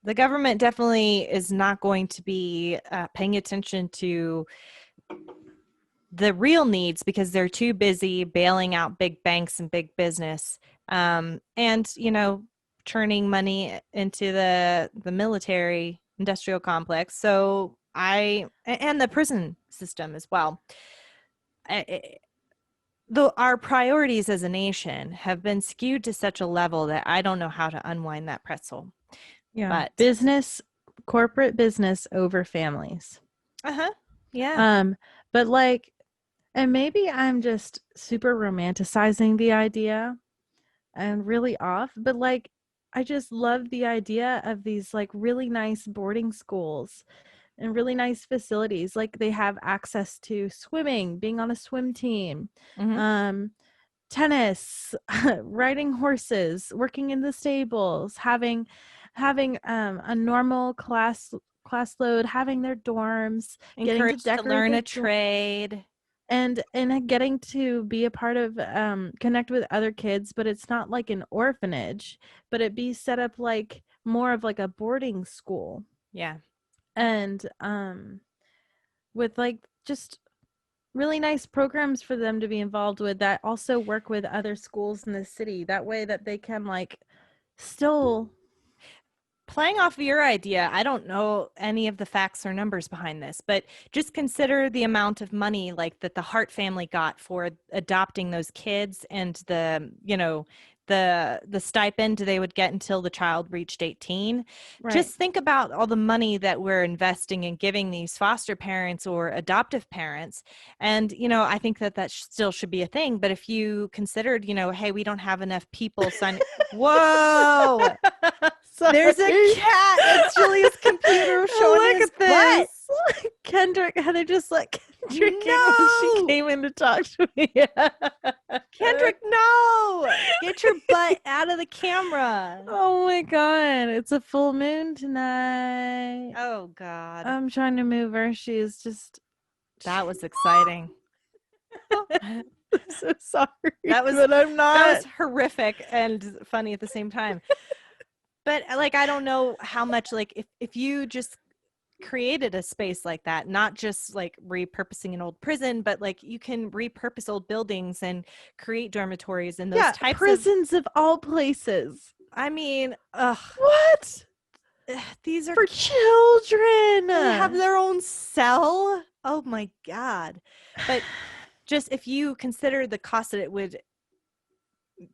The government definitely is not going to be paying attention to the real needs because they're too busy bailing out big banks and big business, and turning money into the military industrial complex. So and the prison system as well. Though our priorities as a nation have been skewed to such a level that I don't know how to unwind that pretzel. Yeah. But Corporate business over families. Yeah. But like, and maybe I'm just super romanticizing the idea and really off, but like, I just love the idea of these like really nice boarding schools and really nice facilities. Like they have access to swimming, being on a swim team, tennis, riding horses, working in the stables, having a normal class load, having their dorms, encouraged to learn a trade, and getting to be a part of connect with other kids, but it's not like an orphanage, but it be set up like more of like a boarding school. Yeah. And with like just really nice programs for them to be involved with that also work with other schools in the city. That way that they can like still. Playing off of your idea, I don't know any of the facts or numbers behind this, but just consider the amount of money like that the Hart family got for adopting those kids, and the stipend they would get until the child reached 18. Right. Just think about all the money that we're investing in giving these foster parents or adoptive parents. And, I think that still should be a thing. But if you considered, hey, we don't have enough people signing. Whoa. There's a cat at Julia's computer showing his butt. Kendrick, had they just let Kendrick in when she came in to talk to me? Kendrick, no! Get your butt out of the camera. Oh my God. It's a full moon tonight. Oh God. I'm trying to move her. She's just. That was exciting. I'm so sorry. But I'm not. That was horrific and funny at the same time. But like, I don't know how much, like, if you just created a space like that, not just like repurposing an old prison, but like you can repurpose old buildings and create dormitories and those types prisons of all places. I mean, what? These are for children. They have their own cell. Oh my God. But just if you consider the cost that it would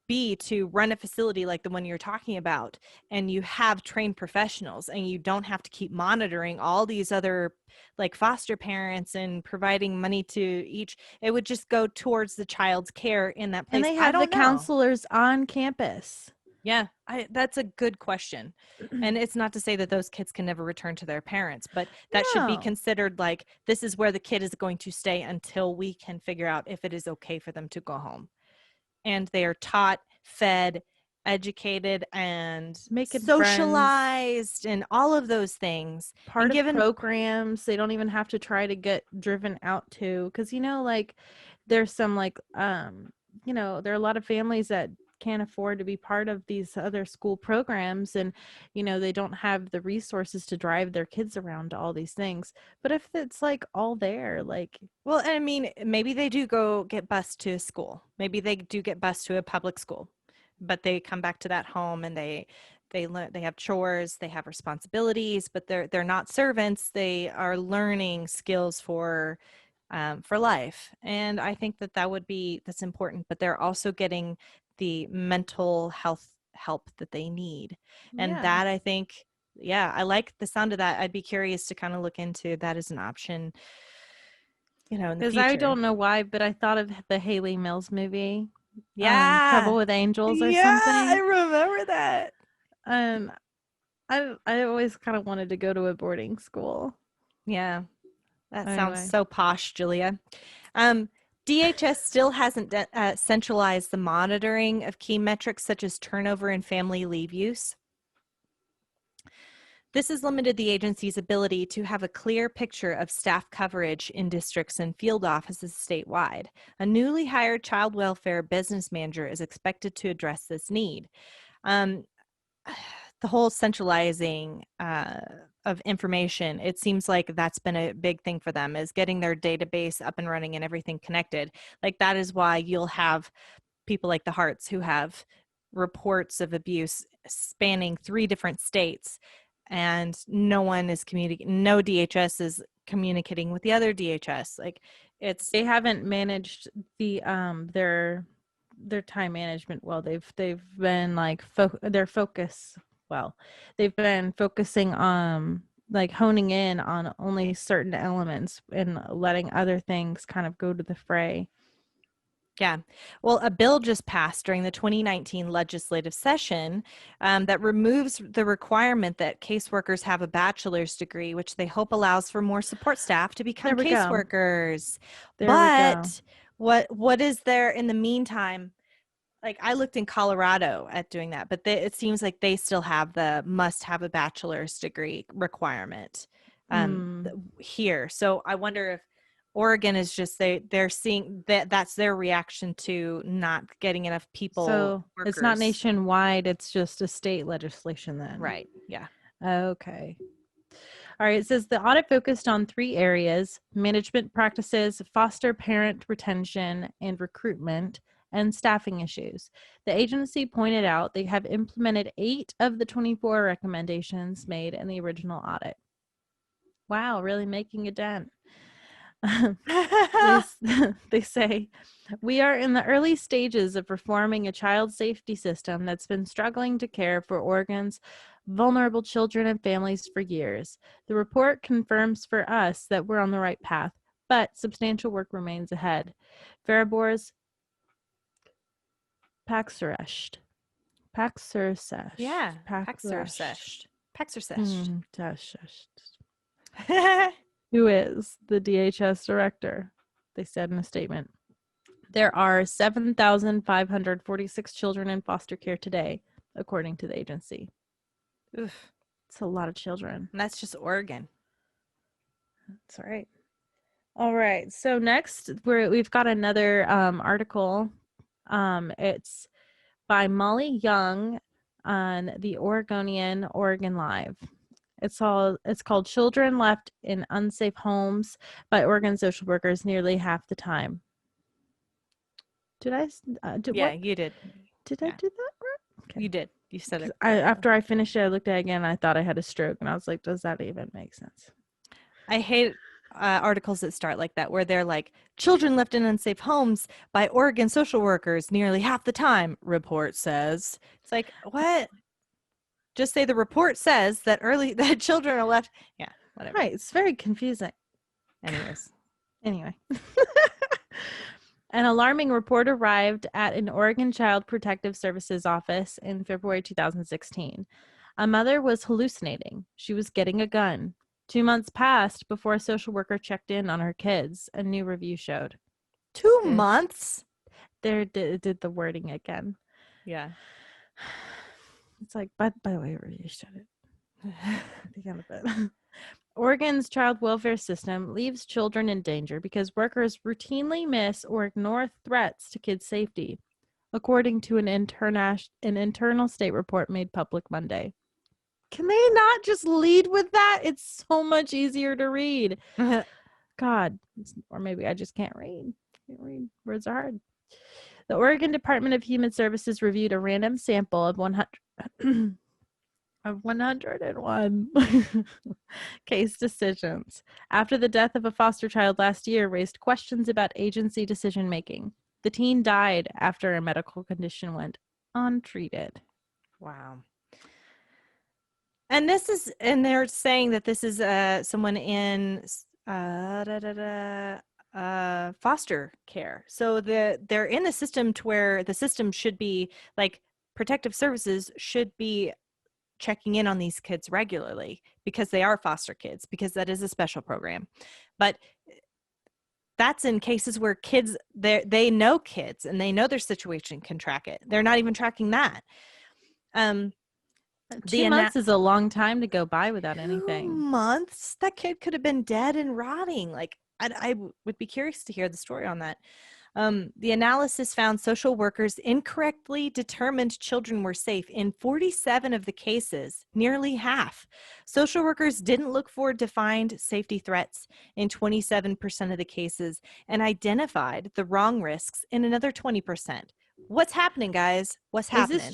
be to run a facility like the one you're talking about, and you have trained professionals, and you don't have to keep monitoring all these other like foster parents and providing money to each, it would just go towards the child's care in that place. And they have the counselors on campus. Yeah, that's a good question. And it's not to say that those kids can never return to their parents, but that should be considered like, this is where the kid is going to stay until we can figure out if it is okay for them to go home. And they are taught, fed, educated, and socialized, and all of those things. Part of programs they don't even have to try to get driven out to, because like there's some like there are a lot of families that can't afford to be part of these other school programs, and they don't have the resources to drive their kids around to all these things. But if it's like all there, like, well, I mean, maybe they do go get bused to a school, maybe they do get bused to a public school, but they come back to that home and they learn, they have chores, they have responsibilities, but they're not servants. They are learning skills for life. And I think that's important, but they're also getting the mental health help that they need. And that, I think, I like the sound of that. I'd be curious to kind of look into that as an option, in the future. Because I don't know why, but I thought of the Haley Mills movie. Trouble with Angels or something. I remember that. I always kind of wanted to go to a boarding school. Yeah. That sounds so posh, Julia. DHS still hasn't centralized the monitoring of key metrics such as turnover and family leave use. This has limited the agency's ability to have a clear picture of staff coverage in districts and field offices statewide. A newly hired child welfare business manager is expected to address this need. the whole centralizing of information, it seems like that's been a big thing for them, is getting their database up and running and everything connected. Like that is why you'll have people like the Harts who have reports of abuse spanning 3 different states, and no one is communicating. No DHS is communicating with the other DHS. Like it's They haven't managed the their time management well. They've been like their focus well. They've been focusing on like honing in on only certain elements and letting other things kind of go to the fray. Yeah. Well, a bill just passed during the 2019 legislative session that removes the requirement that caseworkers have a bachelor's degree, which they hope allows for more support staff to become There we go. caseworkers. There we go. But what is there in the meantime? Like I looked in Colorado at doing that, but it seems like they still have the must have a bachelor's degree requirement here. So I wonder if Oregon is just they're seeing that's their reaction to not getting enough people. So workers. It's not nationwide, it's just a state legislation then. Right. Yeah. Okay. All right. It says the audit focused on 3 areas: management practices, foster parent retention and recruitment, and staffing issues. The agency pointed out they have implemented 8 of the 24 recommendations made in the original audit. Wow, really making a dent. They say, we are in the early stages of reforming a child safety system that's been struggling to care for Oregon's vulnerable children and families for years. The report confirms for us that we're on the right path, but substantial work remains ahead. Faribor's Paxerest. Yeah. Paxersesh. Who is the DHS director? They said in a statement. There are 7,546 children in foster care today, according to the agency. Oof. It's a lot of children. And that's just Oregon. That's all right. All right. So next, we've got another article. It's by Molly Young on the Oregonian, Oregon Live. It's called "Children Left in Unsafe Homes by Oregon Social Workers Nearly Half the Time." Did I? Yeah, you did. Did I do that right? Okay. You did. You said it. After I finished it, I looked at it again. I thought I had a stroke, and I was like, "Does that even make sense?" I hate articles that start like that, where they're like, "Children left in unsafe homes by Oregon social workers nearly half the time," report says. It's like, what? Just say the report says that children are left. Yeah, whatever. Right. It's very confusing. Anyway. An alarming report arrived at an Oregon Child Protective Services office in February 2016. A mother was hallucinating. She was getting a gun. 2 months passed before a social worker checked in on her kids, a new review showed. 2 months? There did the wording again. Yeah. It's like, by the way, review showed it. Oregon's child welfare system leaves children in danger because workers routinely miss or ignore threats to kids' safety, according to an internal state report made public Monday. Can they not just lead with that? It's so much easier to read. God, or maybe I just can't read. Words are hard. The Oregon Department of Human Services reviewed a random sample of 101 case decisions after the death of a foster child last year raised questions about agency decision making. The teen died after a medical condition went untreated. Wow. And they're saying that this is someone in foster care. So they're in the system to where the system should be like protective services should be checking in on these kids regularly because they are foster kids, because that is a special program. But that's in cases where kids, they know kids and they know their situation can track it. They're not even tracking that. 2 months is a long time to go by without anything. 2 months? That kid could have been dead and rotting. Like, I would be curious to hear the story on that. The analysis found social workers incorrectly determined children were safe in 47 of the cases, nearly half. Social workers didn't look for defined safety threats in 27% of the cases and identified the wrong risks in another 20%. What's happening, guys? What's happening? Is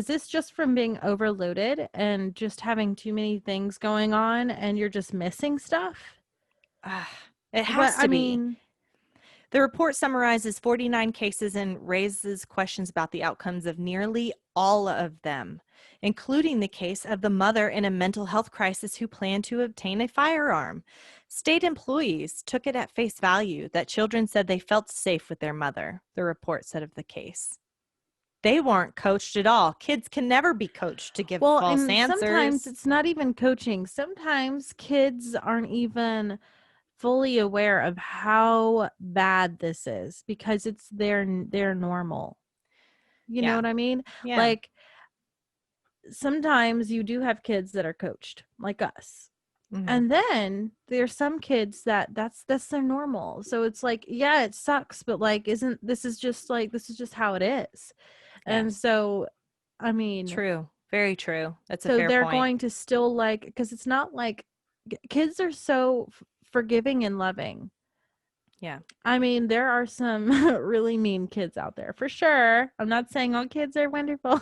this just from being overloaded and just having too many things going on and you're just missing stuff? It has But to be. The report summarizes 49 cases and raises questions about the outcomes of nearly all of them, including the case of the mother in a mental health crisis who planned to obtain a firearm. State employees took it at face value that children said they felt safe with their mother, the report said of the case. They weren't coached at all. Kids can never be coached to give false answers. Sometimes it's not even coaching. Sometimes kids aren't even fully aware of how bad this is because it's their normal. You know what I mean? Yeah. Like sometimes you do have kids that are coached like us. Mm-hmm. And then there's some kids that's their normal. So it's like, yeah, it sucks, but like this is just how it is. Yeah. And so I mean, true. Very true. That's a so fair they're point. going to still like, because it's not like kids are so forgiving and loving. Yeah. I mean, there are some really mean kids out there for sure. I'm not saying all kids are wonderful,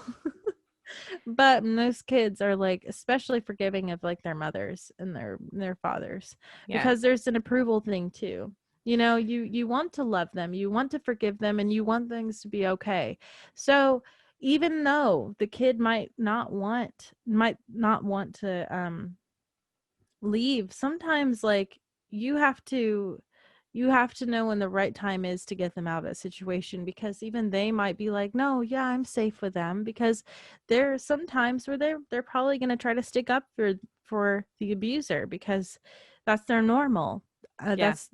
but most kids are like especially forgiving of like their mothers and their fathers, because there's an approval thing too. You know, you want to love them, you want to forgive them, and you want things to be okay. So even though the kid might not want to leave, sometimes like you have to know when the right time is to get them out of that situation, because even they might be like, no, yeah, I'm safe with them, because there are some times where they're probably going to try to stick up for the abuser because that's their normal. That's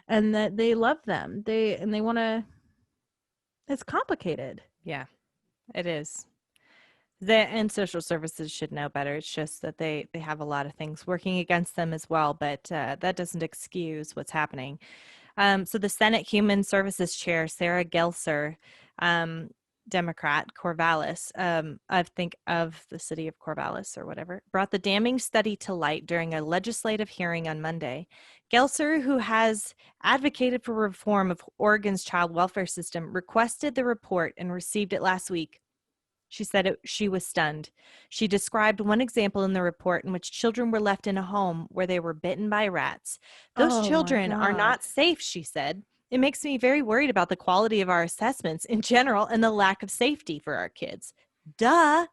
and that they love them. They want to. It's complicated. Yeah, it is. And social services should know better. It's just that they have a lot of things working against them as well, but that doesn't excuse what's happening. So the Senate Human Services Chair, Sarah Gelser, Democrat, Corvallis, I think of the city of Corvallis or whatever, brought the damning study to light during a legislative hearing on Monday. Gelser, who has advocated for reform of Oregon's child welfare system, requested the report and received it last week. She said she was stunned. She described one example in the report in which children were left in a home where they were bitten by rats. Those children are not safe, she said. It makes me very worried about the quality of our assessments in general and the lack of safety for our kids. Duh.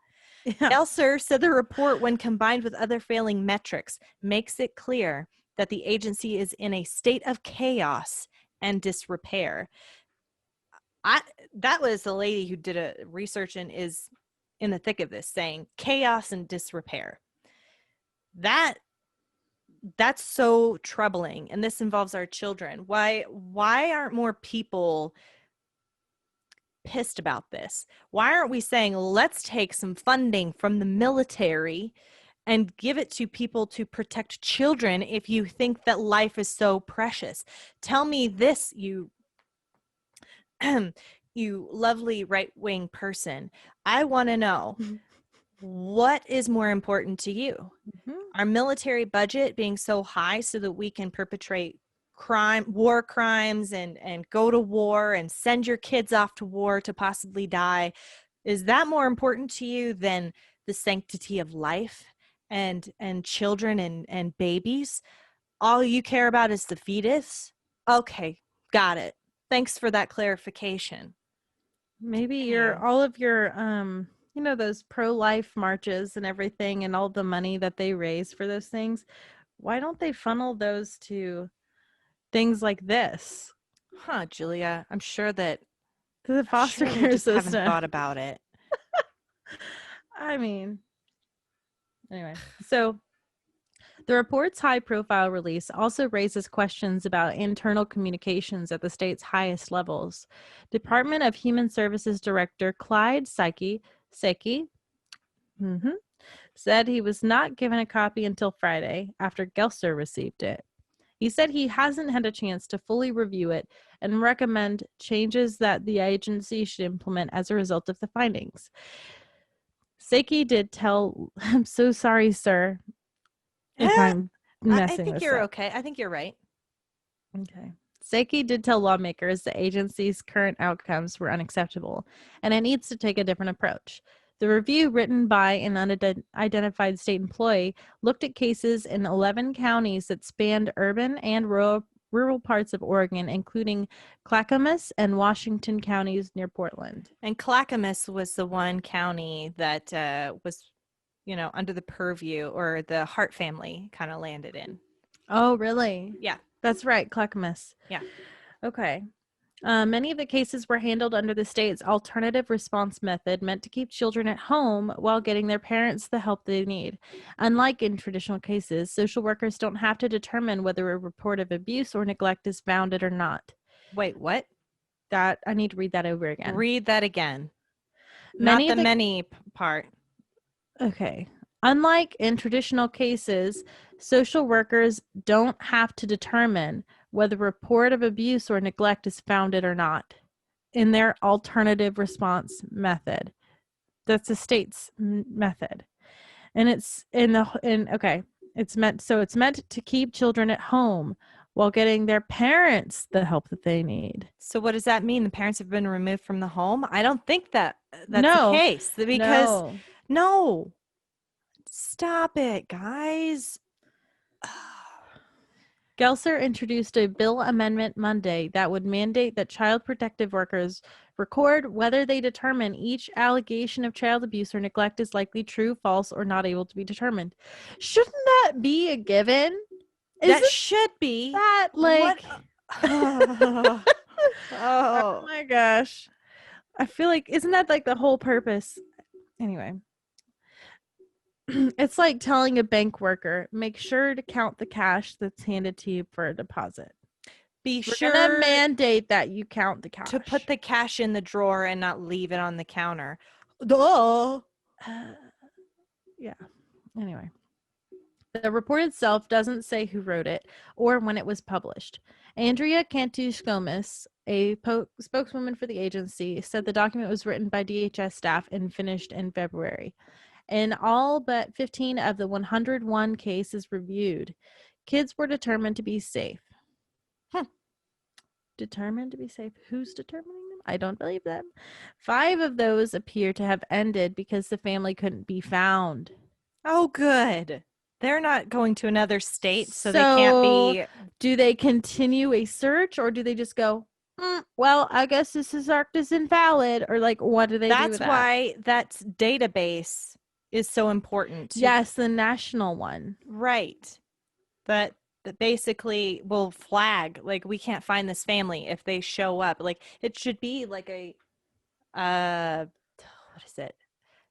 Gelser said the report, when combined with other failing metrics, makes it clear that the agency is in a state of chaos and disrepair. That was the lady who did a research and is in the thick of this, saying chaos and disrepair. That's so troubling, and this involves our children. Why aren't more people pissed about this? Why aren't we saying, let's take some funding from the military and give it to people to protect children if you think that life is so precious? Tell me this, you you lovely right-wing person. I want to know, what is more important to you? Our military budget being so high so that we can perpetrate war crimes and go to war and send your kids off to war to possibly die? Is that more important to you than the sanctity of life and children and babies? All you care about is the fetus? Okay, got it. Thanks for that clarification. Maybe all of your you know, those pro-life marches and everything and all the money that they raise for those things, why don't they funnel those to things like this? Julia, I'm sure that the foster care just system. haven't thought about it. I mean, anyway, so the report's high-profile release also raises questions about internal communications at the state's highest levels. Department of Human Services Director Clyde Seki said he was not given a copy until Friday after Gelser received it. He said he hasn't had a chance to fully review it and recommend changes that the agency should implement as a result of the findings. Seki did tell, I'm so sorry, sir, if I'm I messing think this you're up. okay. I think you're right. Okay. Seki did tell lawmakers the agency's current outcomes were unacceptable, and it needs to take a different approach. The review, written by an unidentified state employee, looked at cases in 11 counties that spanned urban and rural parts of Oregon, including Clackamas and Washington counties near Portland. And Clackamas was the one county that was, under the purview, or the Hart family kind of landed in. Oh, really? Yeah. That's right, Clackamas. Yeah. Okay. Many of the cases were handled under the state's alternative response method, meant to keep children at home while getting their parents the help they need. Unlike in traditional cases, social workers don't have to determine whether a report of abuse or neglect is founded or not. Wait, what? That I need to read that over again. Read that again. Many Not of the the many part. Okay. Unlike in traditional cases, social workers don't have to determine whether a report of abuse or neglect is founded or not in their alternative response method. That's the state's method. And it's it's meant to keep children at home while getting their parents the help that they need. So what does that mean? The parents have been removed from the home? I don't think that's No. the case, because no. Stop it, guys. Gelser introduced a bill amendment Monday that would mandate that child protective workers record whether they determine each allegation of child abuse or neglect is likely true, false, or not able to be determined. Shouldn't that be a given? That should be. That like Oh. Oh my gosh. I feel like, isn't that like the whole purpose? Anyway. It's like telling a bank worker, make sure to count the cash that's handed to you for a deposit. Be We're sure gonna mandate that you count the cash. to put the cash in the drawer and not leave it on the counter. Duh. Yeah. Anyway. The report itself doesn't say who wrote it or when it was published. Andrea Cantush-Gomes, a spokeswoman for the agency, said the document was written by DHS staff and finished in February. In all but 15 of the 101 cases reviewed, kids were determined to be safe. Determined to be safe? Who's determining them? I don't believe them. 5 of those appear to have ended because the family couldn't be found. Oh, good. They're not going to another state, so they can't be. Do they continue a search, or do they just go, well, I guess this is invalid, or like, what do they do with that? That's why that database is so important. Yes, the national one. Right. That basically will flag, like, we can't find this family if they show up. Like, it should be like a, what is it?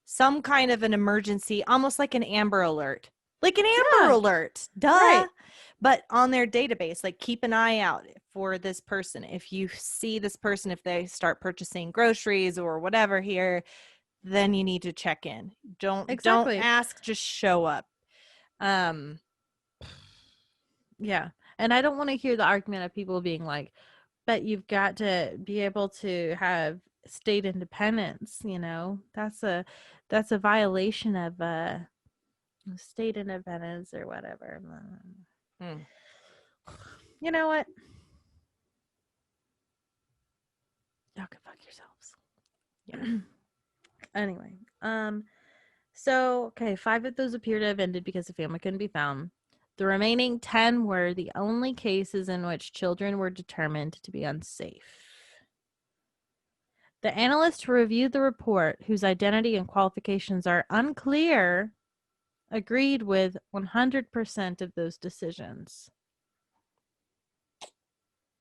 Some kind of an emergency, almost like an Amber Alert. Like an Amber Alert. Duh. Right. But on their database, like, keep an eye out for this person. If you see this person, if they start purchasing groceries or whatever here, then you need to check in. Don't ask, just show up. Yeah. And I don't want to hear the argument of people being like, but you've got to be able to have state independence, that's a violation of state independence or whatever. You know what? Y'all can fuck yourselves. Yeah. Anyway, so, okay, 5 of those appear to have ended because the family couldn't be found. The remaining 10 were the only cases in which children were determined to be unsafe. The analyst who reviewed the report, whose identity and qualifications are unclear, agreed with 100% of those decisions.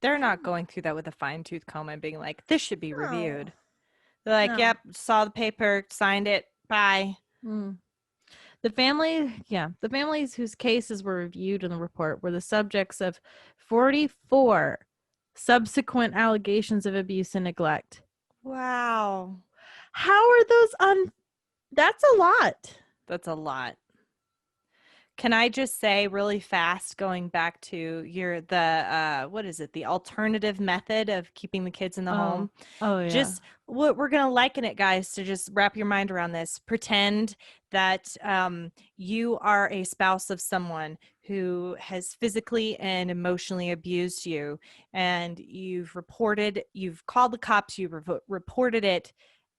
They're not going through that with a fine-tooth comb and being like, this should be reviewed. They're like, yep, saw the paper, signed it, bye. The families whose cases were reviewed in the report were the subjects of 44 subsequent allegations of abuse and neglect. Wow. How are those that's a lot. That's a lot. Can I just say really fast, going back to what is it? The alternative method of keeping the kids in the Oh, home. oh yeah. Just what we're going to liken it, guys, to just wrap your mind around this. Pretend that you are a spouse of someone who has physically and emotionally abused you, and you've called the cops, reported it.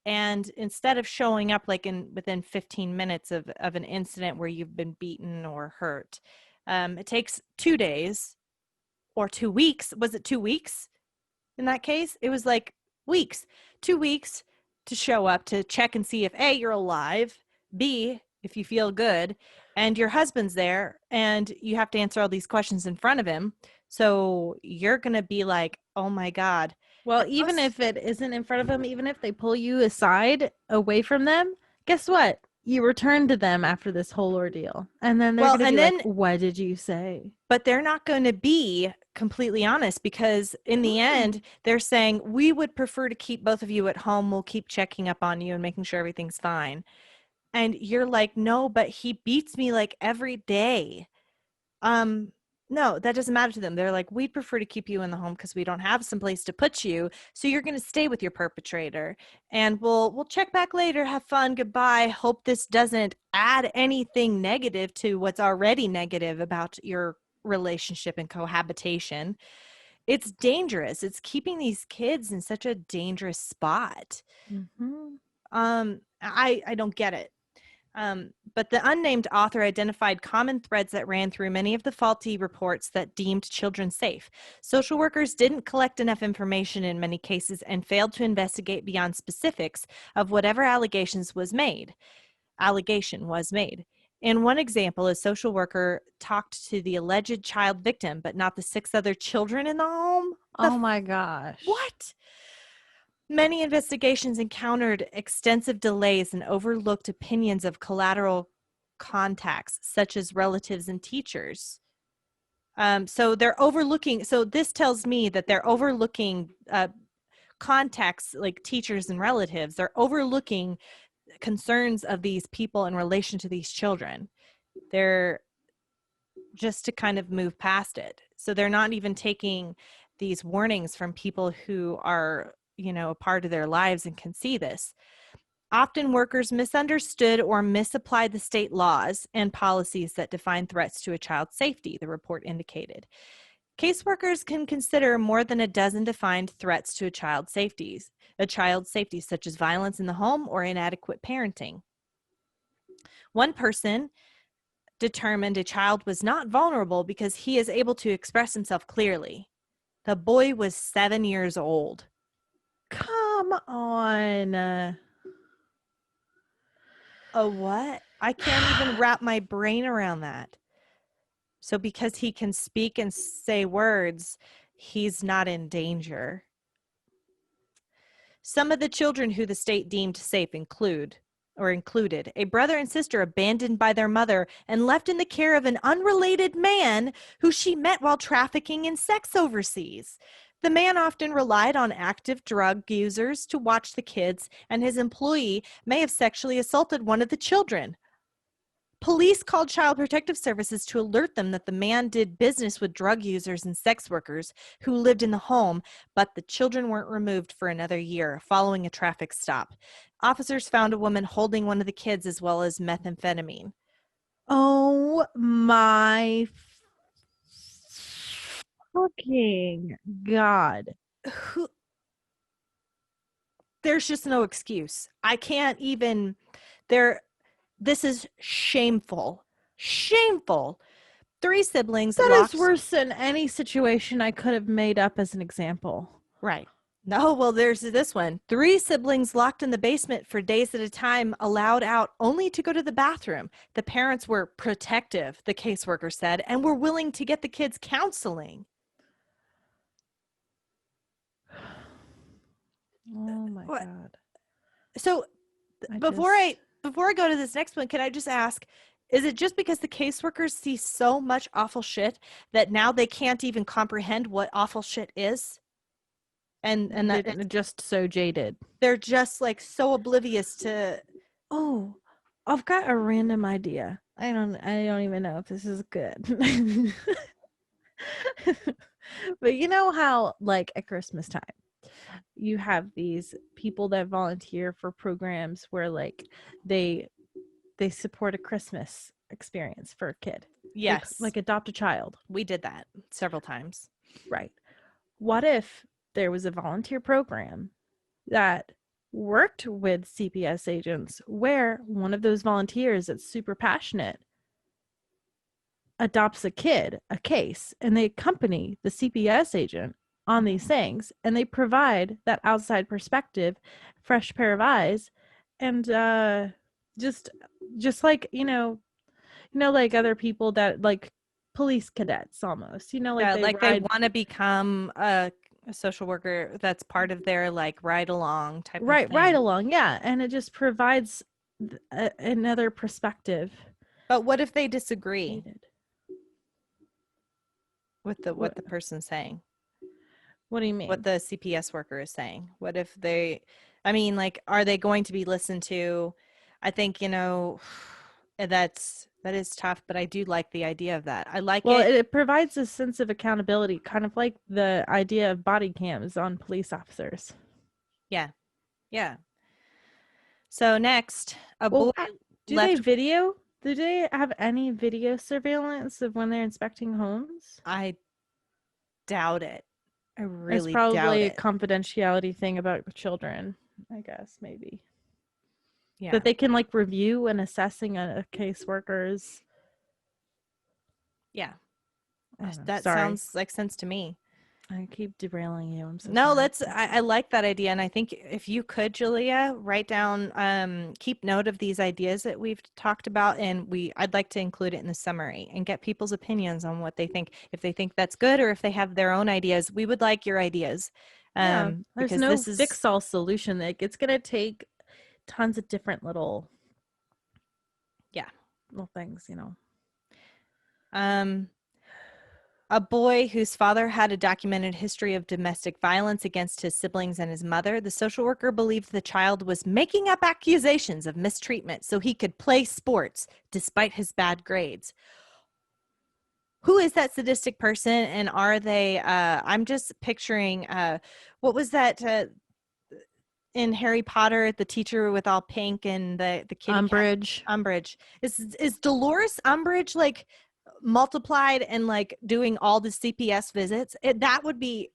And instead of showing up like within 15 minutes of an incident where you've been beaten or hurt, it takes 2 days or 2 weeks. Was it 2 weeks in that case? It was like weeks, 2 weeks to show up to check and see if A, you're alive, B, if you feel good, and your husband's there, and you have to answer all these questions in front of him. So you're going to be like, oh my God. Well, And even if it isn't in front of them, even if they pull you aside away from them, guess what? You return to them after this whole ordeal. And then they're well, going to and be then, like, what did you say? but they're not going to be completely honest, because in the end, they're saying, we would prefer to keep both of you at home. We'll keep checking up on you and making sure everything's fine. And you're like, no, but he beats me like every day. Um, no, that doesn't matter to them. They're like, we'd prefer to keep you in the home because we don't have some place to put you. So you're going to stay with your perpetrator, and we'll check back later. Have fun. Goodbye. Hope this doesn't add anything negative to what's already negative about your relationship and cohabitation. It's dangerous. It's keeping these kids in such a dangerous spot. Mm-hmm. I don't get it. But the unnamed author identified common threads that ran through many of the faulty reports that deemed children safe. Social workers didn't collect enough information in many cases and failed to investigate beyond specifics of whatever allegation was made. In one example, a social worker talked to the alleged child victim, but not the 6 other children in the home. Oh my gosh. What? Many investigations encountered extensive delays and overlooked opinions of collateral contacts, such as relatives and teachers. So they're overlooking. So this tells me that they're overlooking contacts like teachers and relatives. They're overlooking concerns of these people in relation to these children. They're just to kind of move past it. So they're not even taking these warnings from people who are, a part of their lives and can see this. Often workers misunderstood or misapplied the state laws and policies that define threats to a child's safety, the report indicated. Caseworkers can consider more than a dozen defined threats to a child's safety, such as violence in the home or inadequate parenting. One person determined a child was not vulnerable because he is able to express himself clearly. The boy was 7 years old. Come on. A what? I can't even wrap my brain around that. So because he can speak and say words, he's not in danger. Some of the children who the state deemed safe included a brother and sister abandoned by their mother and left in the care of an unrelated man who she met while trafficking in sex overseas. The man often relied on active drug users to watch the kids, and his employee may have sexually assaulted one of the children. Police called Child Protective Services to alert them that the man did business with drug users and sex workers who lived in the home, but the children weren't removed for another year following a traffic stop. Officers found a woman holding one of the kids as well as methamphetamine. Oh my fucking God. There's just no excuse. I can't even. This is shameful. Shameful. 3 siblings That locked. is worse than any situation I could have made up as an example. Right. No, well, there's this one. 3 siblings locked in the basement for days at a time, allowed out only to go to the bathroom. The parents were protective, the caseworker said, and were willing to get the kids counseling. Oh my What? God. So before I go to this next one, can I just ask, is it just because the caseworkers see so much awful shit that now they can't even comprehend what awful shit is? And that just so jaded. they're just like so oblivious to, oh, I've got a random idea. I don't even know if this is good. But you know how like at Christmas time you have these people that volunteer for programs where like they they support a Christmas experience for a kid. They Yes, like adopt a child. we did that several times. Right. What if there was a volunteer program that worked with CPS agents where one of those volunteers that's super passionate adopts a kid, a case, and they accompany the CPS agent on these things and they provide that outside perspective, fresh pair of eyes, and just like, like other people that like police cadets almost, like Yeah, they like they ride want to become a social worker that's part of their like ride along type of right thing. along. Yeah. And it just provides another perspective. But what if they disagree Needed. with what the person's saying? What do you mean? What the CPS worker is saying? What if they, I mean, like, are they going to be listened to? I think, that is tough, but I do like the idea of that. I like Well, it. it provides a sense of accountability, kind of like the idea of body cams on police officers. Yeah. Yeah. So next, a boy Well, do they left. video? Do they have any video surveillance of when they're inspecting homes? I doubt it. I It's really doubt probably a it. confidentiality thing about children, I guess, maybe. Yeah. That they can like review and assessing a caseworker's. Yeah. I don't know. That Sorry. sounds like sense to me. I keep derailing you. I'm so No, sorry. I like that idea. And I think if you could, Julia, write down, keep note of these ideas that we've talked about. And I'd like to include it in the summary and get people's opinions on what they think. If they think that's good or if they have their own ideas, we would like your ideas. Yeah, there's Because no this is, fix-all solution. Like it's gonna take tons of different little yeah. things, Um, a boy whose father had a documented history of domestic violence against his siblings and his mother, the social worker believed the child was making up accusations of mistreatment so he could play sports despite his bad grades. Who is that sadistic person? And are they, I'm just picturing, what was that in Harry Potter, the teacher with all pink and the kitty cat? Umbridge. Umbridge. Is Dolores Umbridge like multiplied and like doing all the CPS visits? That would be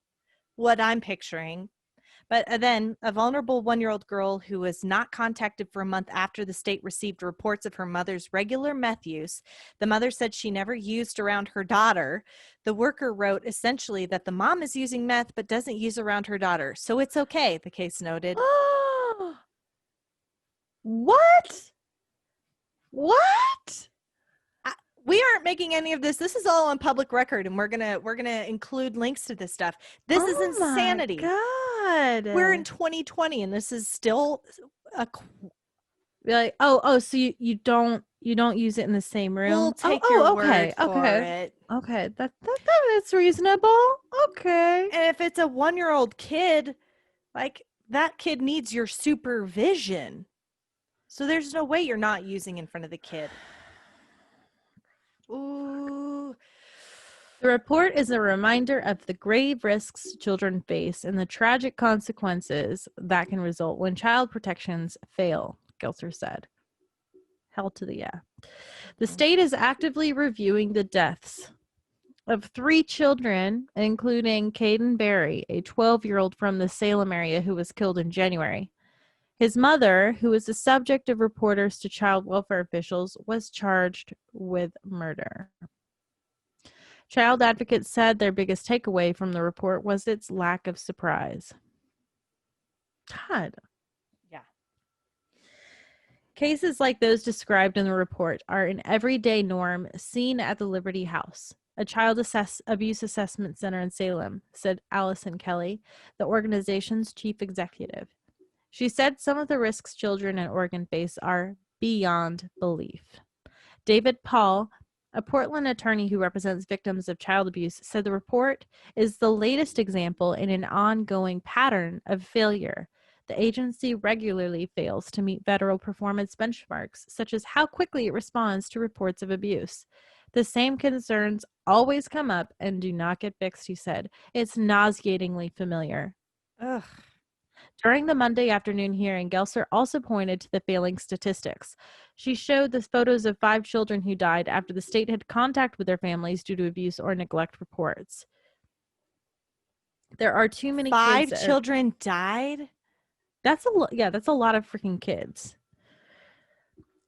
what I'm picturing. But then a vulnerable 1-year-old girl who was not contacted for a month after the state received reports of her mother's regular meth use. The mother said she never used around her daughter. The worker wrote essentially that the mom is using meth but doesn't use around her daughter. So it's okay, the case noted. What? What? We aren't making any of this. This is all on public record, and we're gonna include links to this stuff. This is insanity. My God. We're in 2020, and this is still a. Be like, so you don't use it in the same room? We'll take your word for okay. it. Okay, that is reasonable. Okay. And if it's a 1-year-old kid, like that kid needs your supervision. So there's no way you're not using in front of the kid. Ooh. The report is a reminder of the grave risks children face and the tragic consequences that can result when child protections fail, Gelser said. Hell to the yeah. The state is actively reviewing the deaths of 3 children, including Caden Berry, a 12-year-old from the Salem area who was killed in January. His mother, who was the subject of reporters to child welfare officials, was charged with murder. Child advocates said their biggest takeaway from the report was its lack of surprise. God. Yeah. Cases like those described in the report are an everyday norm seen at the Liberty House, a child abuse assessment center in Salem, said Allison Kelley, the organization's chief executive. She said some of the risks children in Oregon face are beyond belief. David Paul, a Portland attorney who represents victims of child abuse, said the report is the latest example in an ongoing pattern of failure The agency regularly fails to meet federal performance benchmarks, such as how quickly it responds to reports of abuse. The same concerns always come up and do not get fixed, he said. It's nauseatingly familiar. Ugh. During the Monday afternoon hearing, Gelser also pointed to the failing statistics. She showed the photos of 5 children who died after the state had contact with their families due to abuse or neglect reports. There are too many 5 kids. children died? That's a lot. Yeah, that's a lot of freaking kids.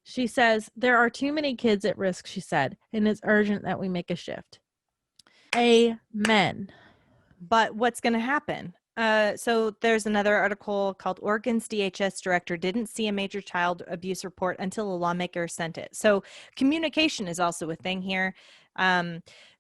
She says, there are too many kids at risk, she said, and it's urgent that we make a shift. Amen. But what's going to happen? So there's another article called Oregon's DHS director didn't see a major child abuse report until a lawmaker sent it. So communication is also a thing here.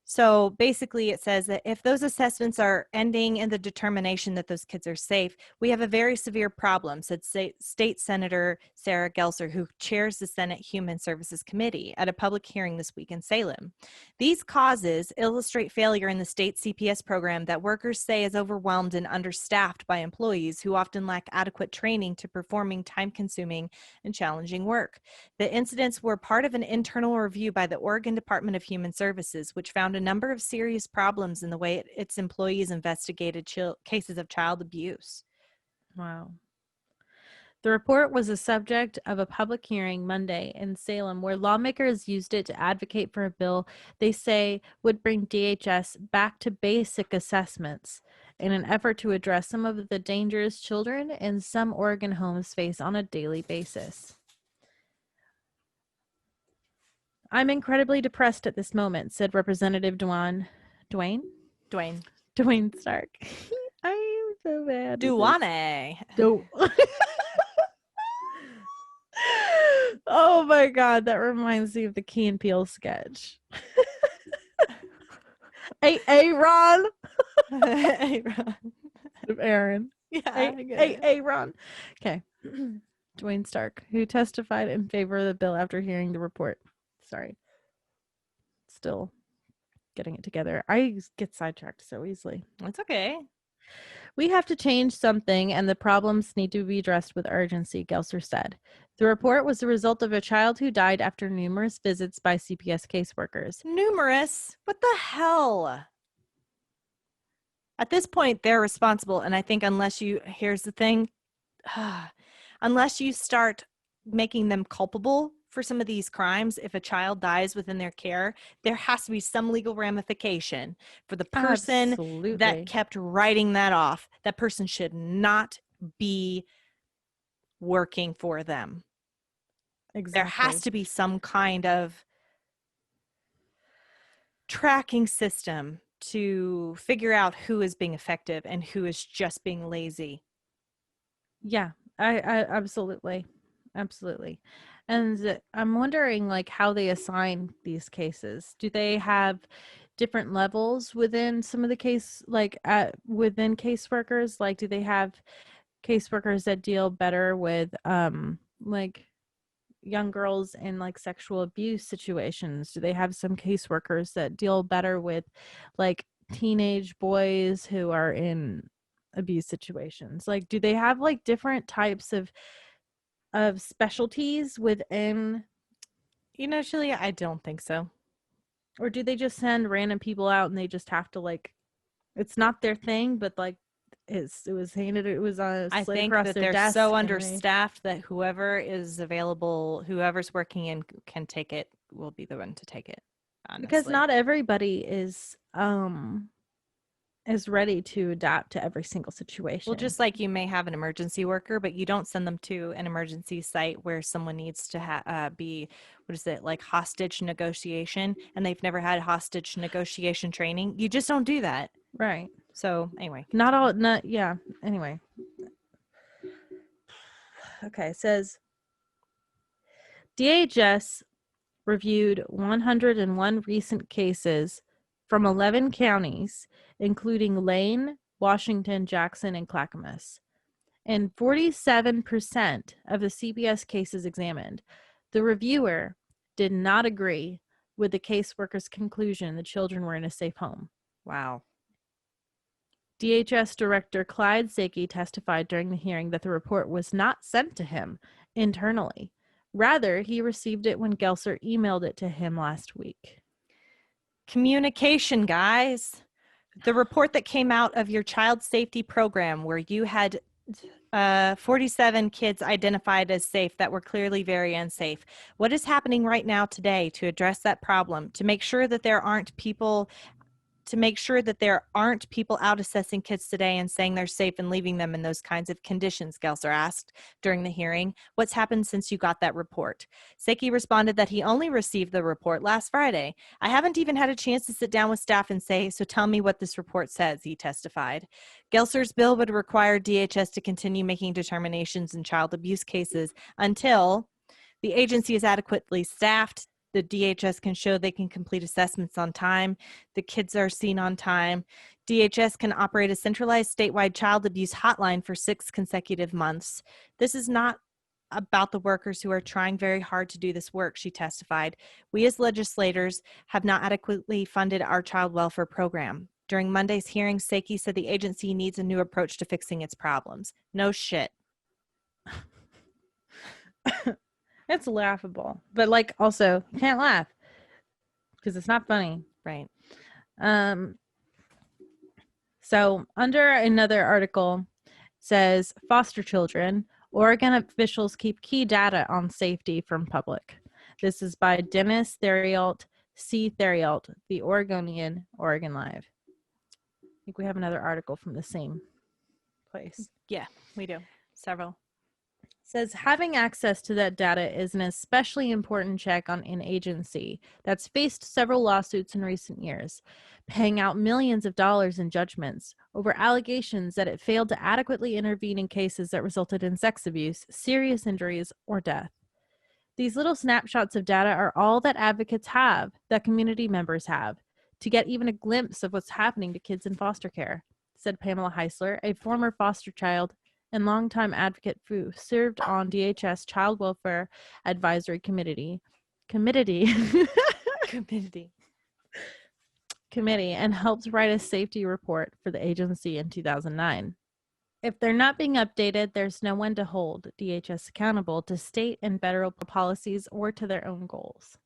So basically it says that if those assessments are ending in the determination that those kids are safe, we have a very severe problem, said State Senator Sarah Gelser, who chairs the Senate Human Services Committee, at a public hearing this week in Salem. These causes illustrate failure in the state CPS program that workers say is overwhelmed and understaffed by employees who often lack adequate training to performing time-consuming and challenging work. The incidents were part of an internal review by the Oregon Department of Human Services, which found a number of serious problems in the way its employees investigated cases of child abuse. Wow. The report was the subject of a public hearing Monday in Salem, where lawmakers used it to advocate for a bill they say would bring DHS back to basic assessments in an effort to address some of the dangers children in some Oregon homes face on a daily basis. I'm incredibly depressed at this moment, said Representative Dwayne Stark. I'm so bad. Duane. Oh my god, that reminds me of the Key and Peele sketch. Ron. Aaron. Yeah. Ron. Okay. Dwayne Stark, who testified in favor of the bill after hearing the report. Sorry. Still getting it together. I get sidetracked so easily. It's okay. We have to change something, and the problems need to be addressed with urgency, Gelser said. The report was the result of a child who died after numerous visits by CPS caseworkers. Numerous? What the hell? At this point, they're responsible, and I think here's the thing, unless you start making them culpable for some of these crimes, if a child dies within their care, there has to be some legal ramification for the person that kept writing that off. That person should not be working for them. Exactly. There has to be some kind of tracking system to figure out who is being effective and who is just being lazy. Yeah, I absolutely. And I'm wondering, like, how they assign these cases. Do they have different levels within some of the case, like within caseworkers? Like, do they have caseworkers that deal better with like young girls in like sexual abuse situations? Do they have some caseworkers that deal better with like teenage boys who are in abuse situations? Like, do they have like different types of specialties within? Julia, I don't think so. Or do they just send random people out and they just have to, like, it's not their thing, but like it was I think that they're so understaffed that whoever is available, whoever's working and can take it, will be the one to take it, honestly. Because not everybody is ready to adapt to every single situation. Well, just like you may have an emergency worker, but you don't send them to an emergency site where someone needs to be, like hostage negotiation, and they've never had hostage negotiation training. You just don't do that. Right. So anyway. Anyway. Okay, it says DHS reviewed 101 recent cases from 11 counties, including Lane, Washington, Jackson, and Clackamas, and 47% of the CPS cases examined. The reviewer did not agree with the caseworker's conclusion the children were in a safe home. Wow. DHS Director Clyde Saki testified during the hearing that the report was not sent to him internally. Rather, he received it when Gelser emailed it to him last week. Communication, guys. The report that came out of your child safety program where you had 47 kids identified as safe that were clearly very unsafe. What is happening right now today to address that problem, to make sure that there aren't people out assessing kids today and saying they're safe and leaving them in those kinds of conditions, Gelser asked during the hearing. What's happened since you got that report? Saki responded that he only received the report last Friday. I haven't even had a chance to sit down with staff and say, so tell me what this report says, he testified. Gelser's bill would require DHS to continue making determinations in child abuse cases until the agency is adequately staffed, the DHS can show they can complete assessments on time, the kids are seen on time. DHS can operate a centralized statewide child abuse hotline for 6 consecutive months. This is not about the workers who are trying very hard to do this work, she testified. We as legislators have not adequately funded our child welfare program. During Monday's hearing, Saki said the agency needs a new approach to fixing its problems. No shit. It's laughable, but like also you can't laugh because it's not funny. Right. So under another article says foster children, Oregon officials keep key data on safety from public. This is by Dennis Theriault, C. Theriault, The Oregonian, Oregon Live. I think we have another article from the same place. Yeah, we do. Several. Says having access to that data is an especially important check on an agency that's faced several lawsuits in recent years, paying out millions of dollars in judgments over allegations that it failed to adequately intervene in cases that resulted in sex abuse, serious injuries, or death. These little snapshots of data are all that advocates have, that community members have, to get even a glimpse of what's happening to kids in foster care, said Pamela Heisler, a former foster child and longtime advocate who served on DHS Child Welfare Advisory Committee and helped write a safety report for the agency in 2009. If they're not being updated, there's no one to hold DHS accountable to state and federal policies or to their own goals.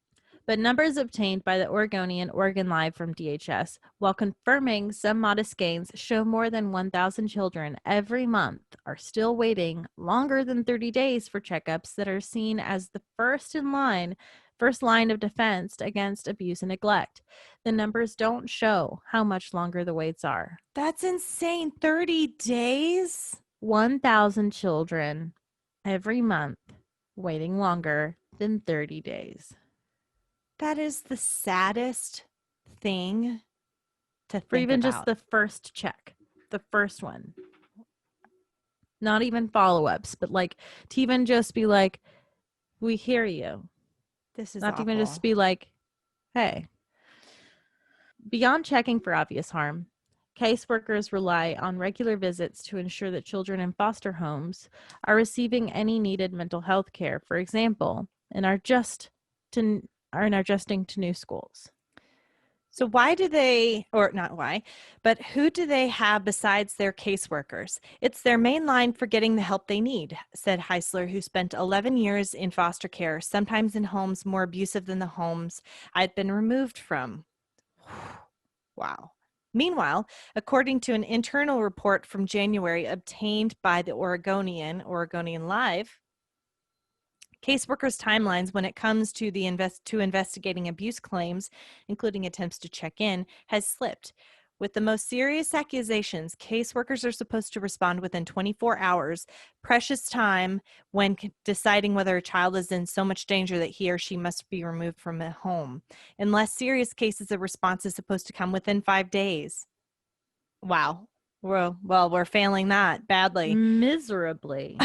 But numbers obtained by the Oregonian Oregon Live from DHS, while confirming some modest gains, show more than 1,000 children every month are still waiting longer than 30 days for checkups that are seen as the first line of defense against abuse and neglect. The numbers don't show how much longer the waits are. That's insane. 30 days? 1,000 children every month waiting longer than 30 days. That is the saddest thing to think for even about. Just the first check, the first one. Not even follow-ups, but like to even just be like, we hear you. This is not awful. Even just be like, hey. Beyond checking for obvious harm, caseworkers rely on regular visits to ensure that children in foster homes are receiving any needed mental health care, for example, and are adjusting to new schools. So why do they, or not why, but who do they have besides their caseworkers? It's their main line for getting the help they need, said Heisler, who spent 11 years in foster care, sometimes in homes more abusive than the homes I'd been removed from. Wow. Meanwhile, according to an internal report from January obtained by the Oregonian Live, Caseworkers Timelines, when it comes to investigating abuse claims, including attempts to check in, has slipped. With the most serious accusations, caseworkers are supposed to respond within 24 hours, precious time when deciding whether a child is in so much danger that he or she must be removed from a home. In less serious cases, a response is supposed to come within 5 days. Wow. We're failing that badly. Miserably.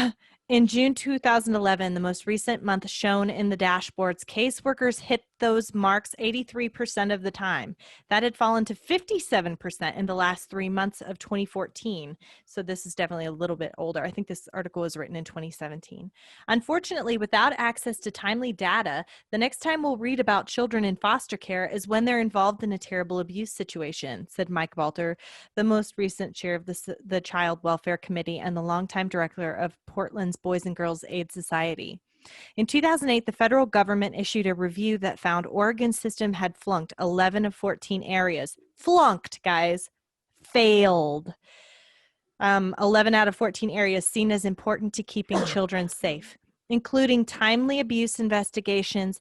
In June 2011, the most recent month shown in the dashboards, caseworkers hit those marks 83% of the time. That had fallen to 57% in the last 3 months of 2014. So this is definitely a little bit older. I think this article was written in 2017. Unfortunately, without access to timely data, the next time we'll read about children in foster care is when they're involved in a terrible abuse situation, said Mike Balter, the most recent chair of the Child Welfare Committee and the longtime director of Portland's Boys and Girls Aid Society. In 2008, the federal government issued a review that found Oregon's system had flunked 11 of 14 areas. Flunked, guys. Failed. 11 out of 14 areas seen as important to keeping children safe, including timely abuse investigations.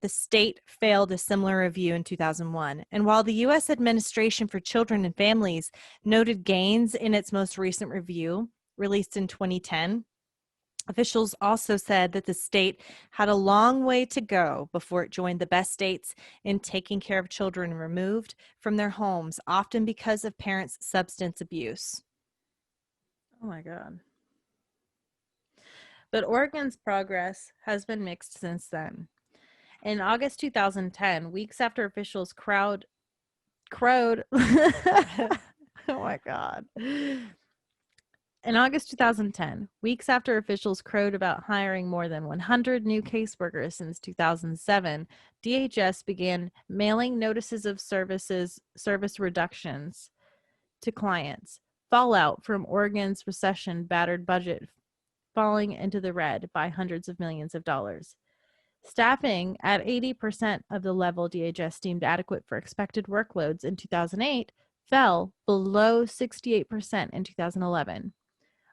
The state failed a similar review in 2001. And while the U.S. Administration for Children and Families noted gains in its most recent review, released in 2010, officials also said that the state had a long way to go before it joined the best states in taking care of children removed from their homes, often because of parents' substance abuse. Oh my God. But Oregon's progress has been mixed since then. In August 2010, weeks after officials crowed. Oh my God. In August 2010, weeks after officials crowed about hiring more than 100 new caseworkers since 2007, DHS began mailing notices of service reductions to clients. Fallout from Oregon's recession-battered budget falling into the red by hundreds of millions of dollars. Staffing at 80% of the level DHS deemed adequate for expected workloads in 2008 fell below 68% in 2011.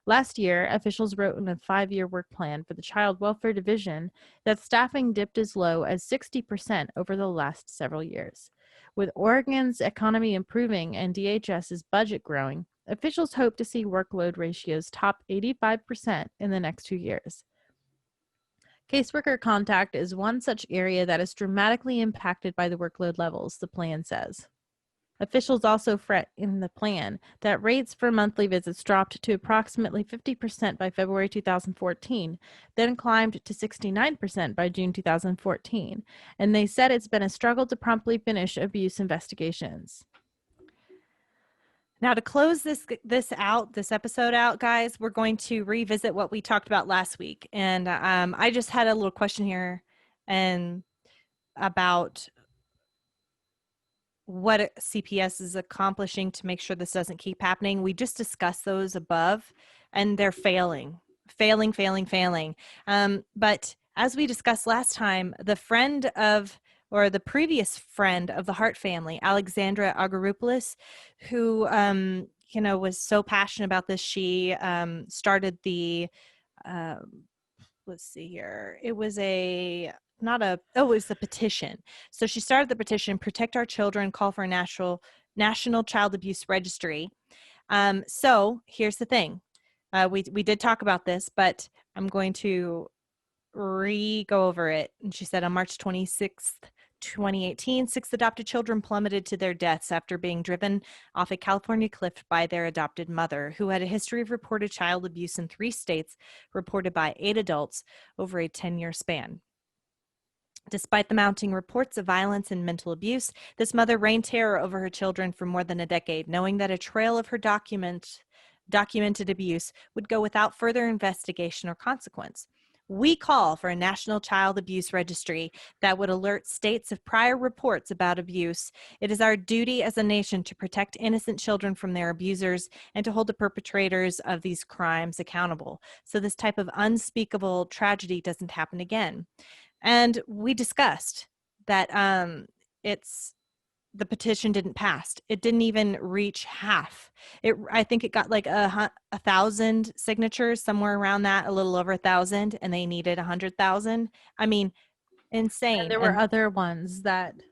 Last year, officials wrote in a 5-year work plan for the Child Welfare Division that staffing dipped as low as 60% over the last several years. With Oregon's economy improving and DHS's budget growing, officials hope to see workload ratios top 85% in the next 2 years. Caseworker contact is one such area that is dramatically impacted by the workload levels, the plan says. Officials also fret in the plan that rates for monthly visits dropped to approximately 50% by February 2014, then climbed to 69% by June 2014, and they said it's been a struggle to promptly finish abuse investigations. Now, to close this episode out, guys, we're going to revisit what we talked about last week. And I just had a little question here and about what CPS is accomplishing to make sure this doesn't keep happening. We just discussed those above, and they're failing. But as we discussed last time, the previous friend of the Hart family, Alexandra Agaropoulos, who was so passionate about this, she started the let's see here. It was a petition. So she started the petition, Protect Our Children, call for a national child abuse registry. So here's the thing. We did talk about this, but I'm going to go over it. And she said on March 26th, 2018, 6 adopted children plummeted to their deaths after being driven off a California cliff by their adopted mother, who had a history of reported child abuse in 3 states, reported by 8 adults over a 10-year span. Despite the mounting reports of violence and mental abuse, this mother reigned terror over her children for more than a decade, knowing that a trail of her documented abuse would go without further investigation or consequence. We call for a national child abuse registry that would alert states of prior reports about abuse. It is our duty as a nation to protect innocent children from their abusers and to hold the perpetrators of these crimes accountable, so this type of unspeakable tragedy doesn't happen again. And we discussed that the petition didn't pass. It didn't even reach half. I think it got like 1,000 signatures, somewhere around that, a little over 1,000, and they needed 100,000. I mean, insane. And there were other ones that's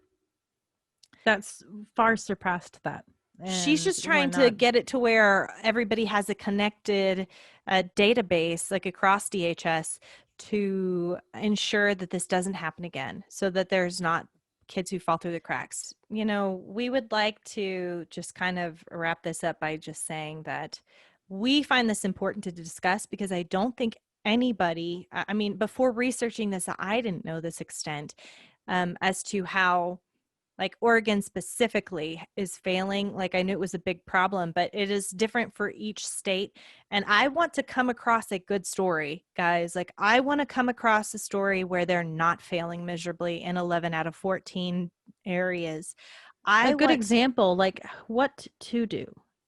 far surpassed that. She's just trying to get it to where everybody has a connected database, like across DHS, to ensure that this doesn't happen again, so that there's not kids who fall through the cracks. We would like to just kind of wrap this up by just saying that we find this important to discuss because I don't think anybody, I mean, before researching this, I didn't know this extent as to how, like, Oregon specifically is failing. Like, I knew it was a big problem, but it is different for each state. And I want to come across a good story, guys. Like, I want to come across a story where they're not failing miserably in 11 out of 14 areas. A good want example, like what to do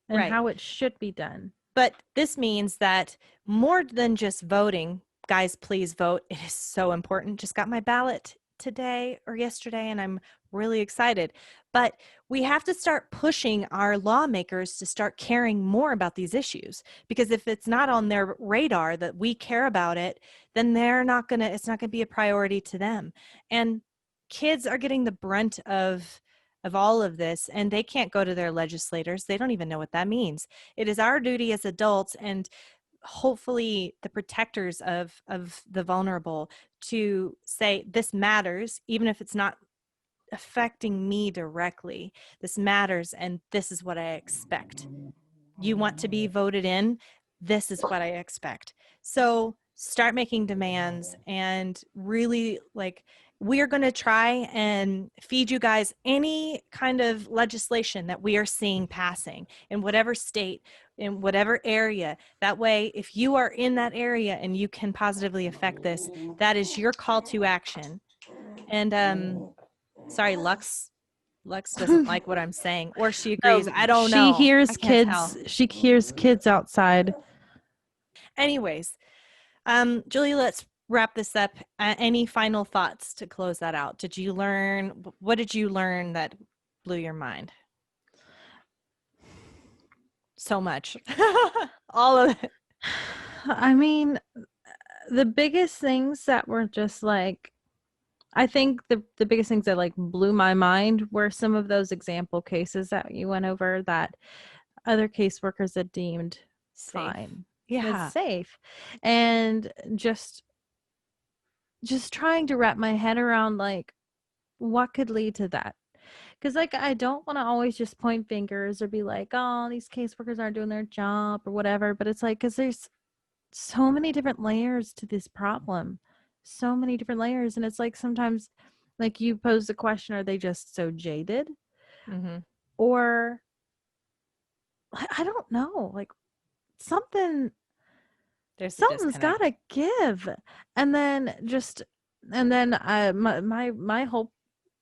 and right. how it should be done. But this means that more than just voting, guys, please vote. It is so important. Just got my ballot today or yesterday, and I'm really excited. But we have to start pushing our lawmakers to start caring more about these issues, because if it's not on their radar that we care about it, then it's not gonna be a priority to them. And kids are getting the brunt of all of this, and they can't go to their legislators. They don't even know what that means. It is our duty as adults, and hopefully the protectors of the vulnerable, to say this matters, even if it's not affecting me directly. This matters, and this is what I expect. You want to be voted in? This is what I expect. So start making demands, and really, like, we are going to try and feed you guys any kind of legislation that we are seeing passing in whatever state, in whatever area. That way, if you are in that area and you can positively affect this, that is your call to action. And sorry, Lux doesn't like what I'm saying, or she agrees. I don't know. I can't tell. She hears kids outside. Anyways, Julia, let's wrap this up. Any final thoughts to close that out? What did you learn that blew your mind? So much. All of it. I mean, the biggest things that were just like, I think the biggest things that like blew my mind were some of those example cases that you went over that other caseworkers had deemed fine. Yeah. It's safe. And just trying to wrap my head around like what could lead to that. Because like I don't want to always just point fingers or be like, oh, these caseworkers aren't doing their job or whatever. But it's like, because there's so many different layers to this problem. So many different layers. And it's like sometimes like you pose the question, are they just so jaded? Mm-hmm. Or I don't know, like something's gotta give. And then my whole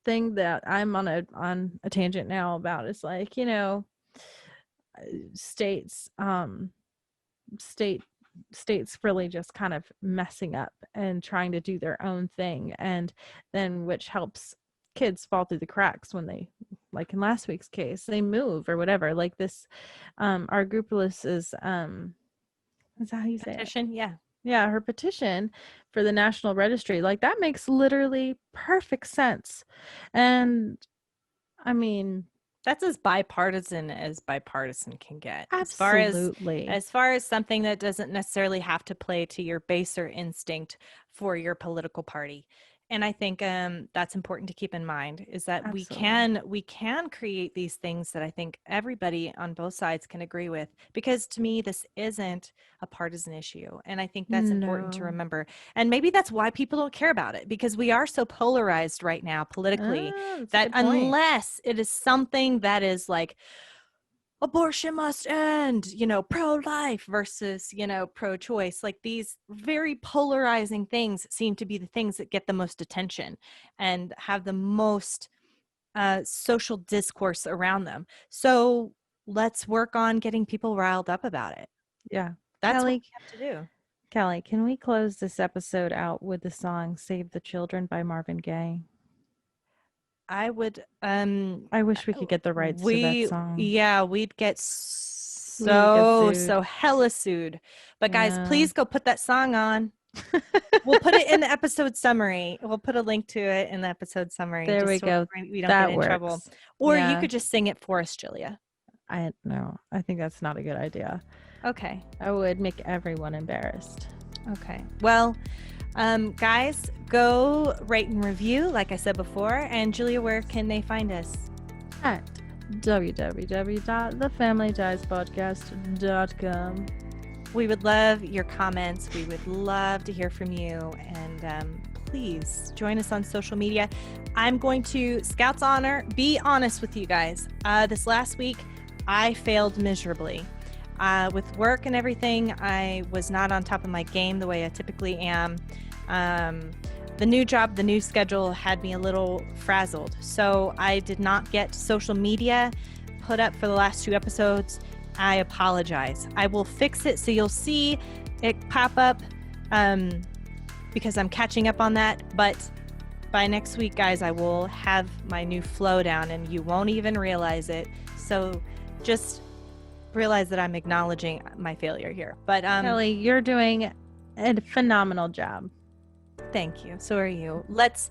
thing that I'm on a tangent now about is like, you know, states really just kind of messing up and trying to do their own thing, and then which helps kids fall through the cracks when they, like in last week's case, they move or whatever. Like this our groupalist is that how you say petition? it? Yeah, her petition for the National Registry, like that makes literally perfect sense. And I mean, that's as bipartisan can get. Absolutely. As far as something that doesn't necessarily have to play to your baser instinct for your political party. And I think that's important to keep in mind, is that Absolutely. we can create these things that I think everybody on both sides can agree with, because to me this isn't a partisan issue, and I think that's important to No. remember. And maybe that's why people don't care about it, because we are so polarized right now politically, That's a that good point. unless it is something that is like abortion must end, you know, pro-life versus, you know, pro-choice, like these very polarizing things seem to be the things that get the most attention and have the most social discourse around them. So let's work on getting people riled up about it. Yeah. That's Kelley, what we have to do. Kelley, can we close this episode out with the song Save the Children by Marvin Gaye? I would I wish we could get the rights to that song. Yeah, we'd get so hella sued. But guys, please go put that song on. We'll put it in the episode summary. We'll put a link to it in the episode summary. There we go. We don't get in trouble. Or you could just sing it for us, Julia. I think that's not a good idea. Okay. I would make everyone embarrassed. Okay. Well, guys, go rate and review, like I said before. And Julia, where can they find us? At www.thefamilydiespodcast.com. We would love your comments. We would love to hear from you. And please join us on social media. I'm going to, Scout's honor, be honest with you guys. This last week, I failed miserably. With work and everything, I was not on top of my game the way I typically am. The new job, the new schedule had me a little frazzled. So I did not get social media put up for the last 2 episodes. I apologize. I will fix it so you'll see it pop up because I'm catching up on that. But by next week, guys, I will have my new flow down and you won't even realize it. So just realize that I'm acknowledging my failure here. But Kelley, you're doing a phenomenal job. Thank you. So are you. Let's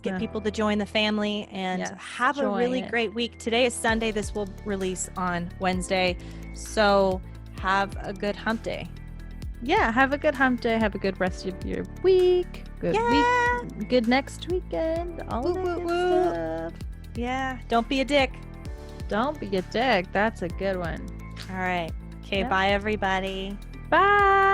get people to join the family and have a really great week. Today is Sunday. This will release on Wednesday. So have a good hump day. Yeah, have a good hump day. Have a good rest of your week. Good week. Good next weekend. All that good stuff. Yeah. Don't be a dick. Don't be a dick. That's a good one. All right. Okay. Bye, everybody. Bye.